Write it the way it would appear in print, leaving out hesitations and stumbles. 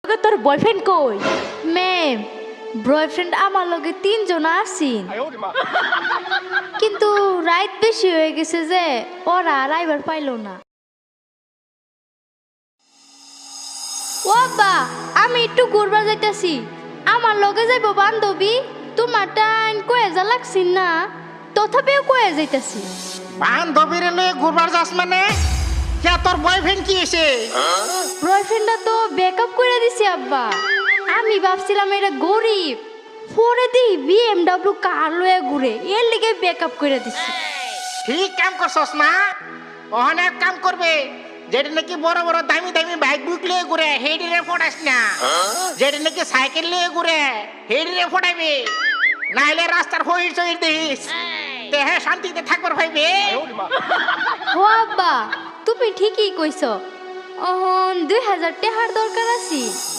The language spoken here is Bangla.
তোর বয়ফ্রেন্ড কই? ম্যাম, বয়ফ্রেন্ড আমার লগে 3 জন আছেন, কিন্তু রাত বেশি হয়ে গেছে যে ওরা আর আইবার পাইলো না। ও আব্বা, আমি একটু ঘুরবার যাইতাছি, আমার লগে যাইব বান্ধবী। তোমার টাইম কয়ে যা লাগছিন না, তথাপিও কয়ে যাইতাছি। বান্ধবীর লয়ে ঘুরবার যাস মানে? কে তোর বয়ফ্রেন্ড কি এসে? বয়ফ্রেন্ডটা তো ব্রেকআপ করে দিছি আব্বা। আমি ভাবছিলাম এটা গরিব, পরে দিই BMW কার লয়ে ঘুরে, এর লিগে ব্রেকআপ করে দিছি। ঠিক কাম করছস মা। অনেক কাম করবে, যেটা নাকি বড় বড় দামি দামি বাইক বুক লিয়ে ঘুরে হেডিরে ফটাস না। যেটা নাকি সাইকেল লিয়ে ঘুরে হেডিরে ফটাইবে, নাইলে রাস্তার হইর চইর দেখিস দেহে শান্তিতে থাকবার হইবে। ও আব্বা, তুমি ঠিকই কইছো। অহন 2000 টাকার দরকার আছে।